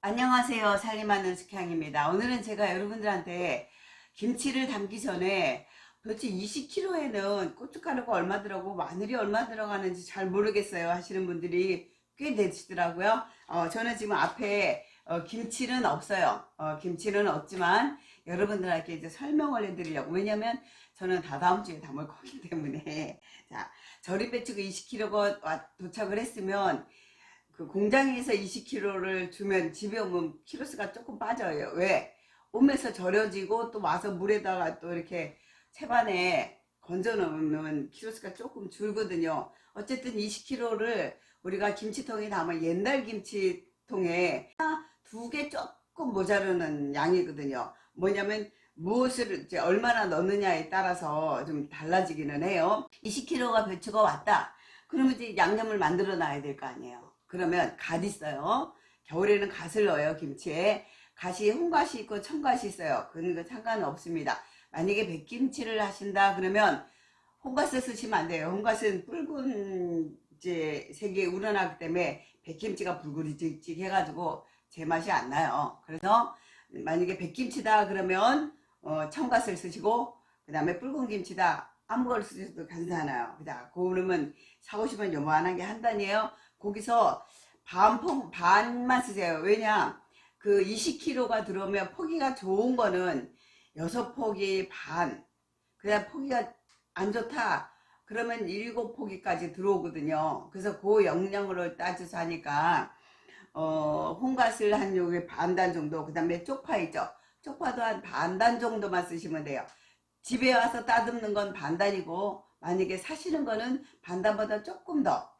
안녕하세요. 살림하는 숙향입니다. 오늘은 제가 여러분들한테 김치를 담기 전에 도대체 20kg에는 고춧가루가 얼마 들어가고 마늘이 얼마 들어가는지 잘 모르겠어요 하시는 분들이 꽤 되시더라고요. 저는 지금 앞에 김치는 없어요. 김치는 없지만 여러분들에게 이제 설명을 해드리려고. 왜냐면 저는 다다음 주에 담을 거기 때문에. 자, 절임 배추가 20kg가 도착을 했으면 그 공장에서 20kg를 주면 집에 오면 키로수가 조금 빠져요. 왜? 오면서 절여지고 또 와서 물에다가 또 이렇게 채반에 건져 놓으면 키로수가 조금 줄거든요. 어쨌든 20kg를 우리가 김치통에 담아 옛날 김치통에 두 개 조금 모자르는 양이거든요. 뭐냐면 무엇을 이제 얼마나 넣느냐에 따라서 좀 달라지기는 해요. 20kg가 배추가 왔다. 그러면 이제 양념을 만들어 놔야 될 거 아니에요. 그러면 갓 있어요. 겨울에는 갓을 넣어요. 김치에 갓이 홍갓이 있고 청갓이 있어요. 그건 상관없습니다. 만약에 백김치를 하신다 그러면 홍갓을 쓰시면 안 돼요. 홍갓은 붉은 이제 색이 우러나기 때문에 백김치가 붉은찍찍 해가지고 제 맛이 안 나요. 그래서 만약에 백김치다 그러면 청갓을 쓰시고, 그 다음에 붉은 김치다 아무걸 쓰셔도 괜찮아요. 그러면 사오시면 요만한 게 한 단이에요. 거기서 반만 쓰세요. 왜냐, 그 20kg가 들어오면 포기가 좋은 거는 6포기 반, 그냥 포기가 안 좋다 그러면 7포기까지 들어오거든요. 그래서 그 영양으로 따져서 하니까 홍갓을 한 요게 반단 정도, 그 다음에 쪽파 있죠. 쪽파도 한 반단 정도만 쓰시면 돼요. 집에 와서 따듬는 건 반단이고, 만약에 사시는 거는 반단보다 조금 더,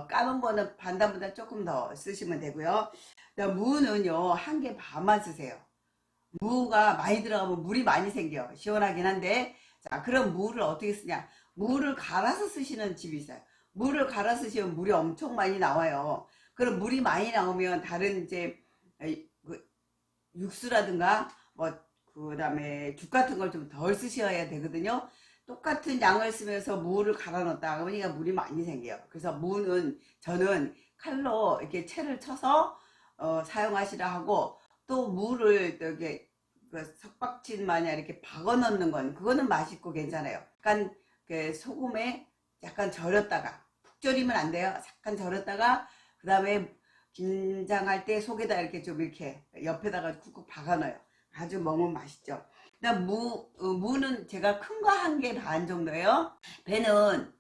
까만 거는 반단보다 조금 더 쓰시면 되고요. 무는요, 한 개 반만 쓰세요. 무가 많이 들어가면 물이 많이 생겨. 시원하긴 한데, 자, 그럼 무를 어떻게 쓰냐? 무를 갈아서 쓰시는 집이 있어요. 무를 갈아 쓰시면 물이 엄청 많이 나와요. 그럼 물이 많이 나오면 다른 이제 육수라든가 뭐 그 다음에 죽 같은 걸 좀 덜 쓰셔야 되거든요. 똑같은 양을 쓰면서 무를 갈아 넣었다 그러니까 물이 많이 생겨요. 그래서 무는 저는 칼로 이렇게 채를 쳐서 사용하시라 하고, 또 무를 이렇게 그 석박진 마냥 이렇게 박아 넣는 건 그거는 맛있고 괜찮아요. 약간 그 소금에 약간 절였다가, 푹 절이면 안 돼요. 약간 절였다가 그 다음에 김장할 때 속에다 이렇게 좀 이렇게 옆에다가 쿡쿡 박아 넣어요. 아주 먹으면 맛있죠. 그다음 무는 제가 큰 거 한 개 반 정도예요. 배는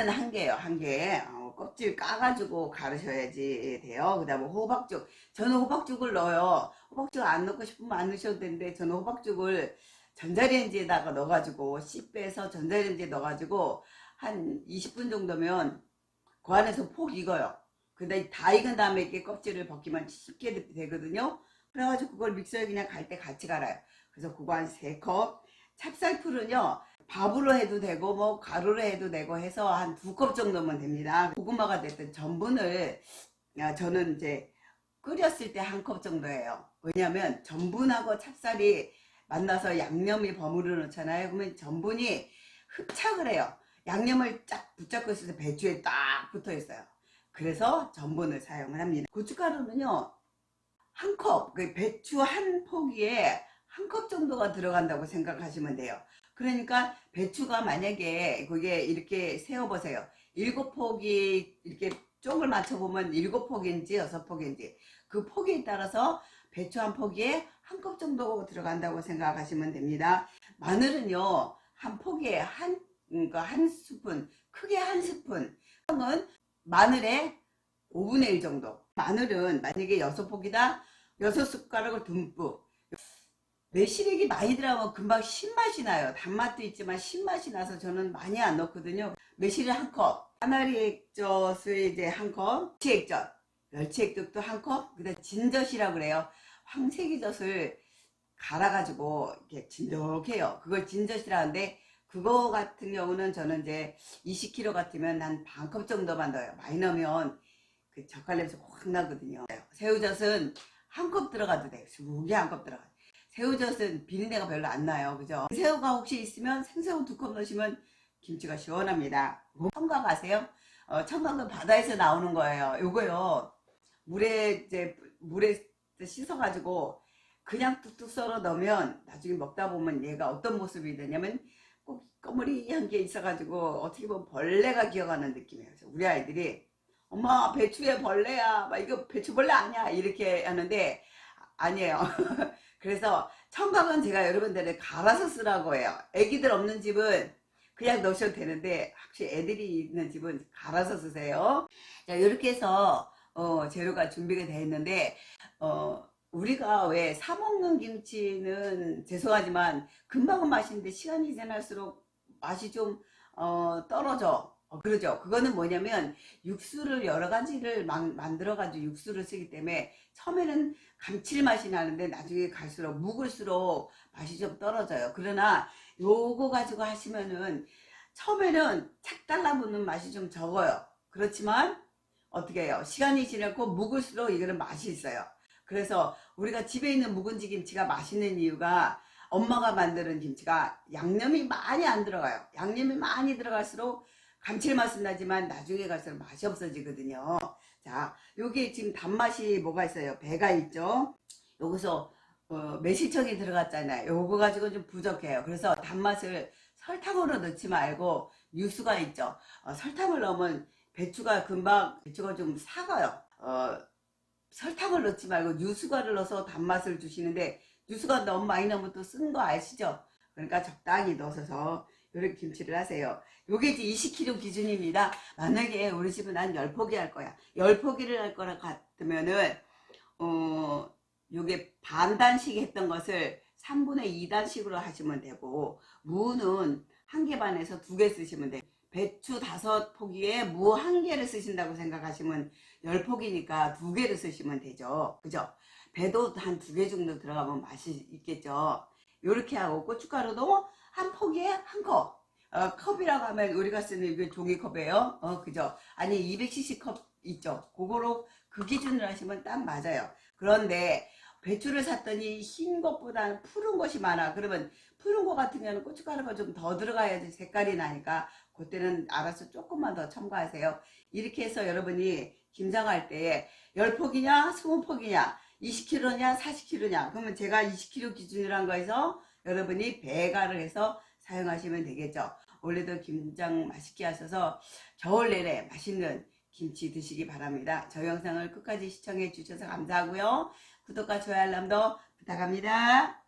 한 개예요. 한 개. 껍질 까가지고 가르셔야지 돼요. 그 다음에 호박죽. 저는 호박죽을 넣어요. 호박죽 안 넣고 싶으면 안 넣으셔도 되는데, 저는 호박죽을 전자레인지에다가 넣어가지고 씨 빼서 전자레인지에 넣어가지고 한 20분 정도면 그 안에서 폭 익어요. 근데 다 익은 다음에 이렇게 껍질을 벗기면 쉽게 되거든요. 그래가지고 그걸 믹서에 그냥 갈 때 같이 갈아요. 그래서 그거 한 3컵. 찹쌀풀은요, 밥으로 해도 되고 뭐 가루로 해도 되고 해서 한 2컵 정도면 됩니다. 고구마가 됐든 전분을 저는 이제 끓였을 때 1컵 정도예요. 왜냐면 전분하고 찹쌀이 만나서 양념이 버무려 놓잖아요. 그러면 전분이 흡착을 해요. 양념을 쫙 붙잡고 있어서 배추에 딱 붙어 있어요. 그래서 전분을 사용을 합니다. 고춧가루는요, 1컵, 그 배추 한 포기에 1컵 정도가 들어간다고 생각하시면 돼요. 그러니까 배추가 만약에 그게 이렇게 세어보세요. 7포기 이렇게 쪽을 맞춰보면 7포기인지 6포기인지 그 포기에 따라서 배추 한 포기에 1컵 정도 들어간다고 생각하시면 됩니다. 마늘은요, 한 포기에 한 스푼, 크게 한 스푼. 은 마늘의 5분의 1 정도. 마늘은 만약에 6포기다, 6숟가락을 듬뿍. 매실액이 많이 들어가면 금방 신맛이 나요. 단맛도 있지만 신맛이 나서 저는 많이 안 넣거든요. 매실을 1컵, 까나리 액젓을 이제 1컵, 멸치액젓도 1컵, 그 다음에 진젓이라고 그래요. 황새기젓을 갈아가지고 이렇게 진득해요. 그걸 진젓이라는데, 그거 같은 경우는 저는 이제 20kg 같으면 한 반컵 정도만 넣어요. 많이 넣으면 그 젓갈 냄새 확 나거든요. 새우젓은 1컵 들어가도 돼요. 무게 1컵 들어가요. 새우젓은 비린내가 별로 안 나요. 그죠? 새우가 혹시 있으면 생새우 2컵 넣으시면 김치가 시원합니다. 청각 아세요? 청각은 바다에서 나오는 거예요. 요거요, 물에 이제 물에 씻어가지고 그냥 뚝뚝 썰어 넣으면 나중에 먹다 보면 얘가 어떤 모습이 되냐면 꼭 거머리한 게 있어가지고 어떻게 보면 벌레가 기어가는 느낌이에요. 그래서 우리 아이들이 엄마 배추에 벌레야 막 이거 배추벌레 아니야 이렇게 하는데 아니에요. 그래서 청각은 제가 여러분들에 갈아서 쓰라고 해요. 애기들 없는 집은 그냥 넣으셔도 되는데 확실히 애들이 있는 집은 갈아서 쓰세요. 자, 이렇게 해서 재료가 준비가 되어 있는데 우리가 왜 사 먹는 김치는 죄송하지만 금방은 맛있는데 시간이 지날수록 맛이 좀 떨어져. 그러죠. 그거는 뭐냐면 육수를 여러 가지를 만들어 가지고 육수를 쓰기 때문에 처음에는 감칠맛이 나는데 나중에 갈수록 묵을수록 맛이 좀 떨어져요. 그러나 요거 가지고 하시면은 처음에는 착 달라붙는 맛이 좀 적어요. 그렇지만 어떻게 해요? 시간이 지나고 묵을수록 이거는 맛이 있어요. 그래서 우리가 집에 있는 묵은지 김치가 맛있는 이유가 엄마가 만드는 김치가 양념이 많이 안 들어가요. 양념이 많이 들어갈수록 감칠맛은 나지만 나중에 갈수록 맛이 없어지거든요. 자, 요게 지금 단맛이 뭐가 있어요? 배가 있죠? 여기서 매실청이 들어갔잖아요. 요거 가지고 좀 부족해요. 그래서 단맛을 설탕으로 넣지 말고 유수가 있죠. 설탕을 넣으면 배추가 좀 삭아요. 설탕을 넣지 말고 유수가를 넣어서 단맛을 주시는데 유수가 너무 많이 넣으면 또 쓴 거 아시죠? 그러니까 적당히 넣어서 이렇게 김치를 하세요. 요게 이제 20kg 기준입니다. 만약에 우리 집은 한 10포기 할 거야. 10포기를 할 거라 같으면은 요게 반단씩 했던 것을 3분의 2단식으로 하시면 되고 무는 1개 반에서 2개 쓰시면 돼요. 배추 5포기에 무 1개를 쓰신다고 생각하시면 10포기니까 2개를 쓰시면 되죠. 그죠? 배도 한 2개 정도 들어가면 맛이 있겠죠. 요렇게 하고 고춧가루도 한 포기에 한 컵. 컵이라고 하면 우리가 쓰는 이게 종이컵이에요. 그죠? 아니 200cc 컵 있죠. 그거로 그 기준으로 하시면 딱 맞아요. 그런데 배추를 샀더니 흰 것보다는 푸른 것이 많아. 그러면 푸른 거 같으면 고춧가루가 좀 더 들어가야지 색깔이 나니까 그때는 알아서 조금만 더 첨가하세요. 이렇게 해서 여러분이 김장할 때 10포기냐 20포기냐 20kg냐 40kg냐 그러면 제가 20kg 기준으로 한 거에서 여러분이 배가를 해서 사용하시면 되겠죠. 올해도 김장 맛있게 하셔서 겨울 내내 맛있는 김치 드시기 바랍니다. 저 영상을 끝까지 시청해 주셔서 감사하고요. 구독과 좋아요 알람도 부탁합니다.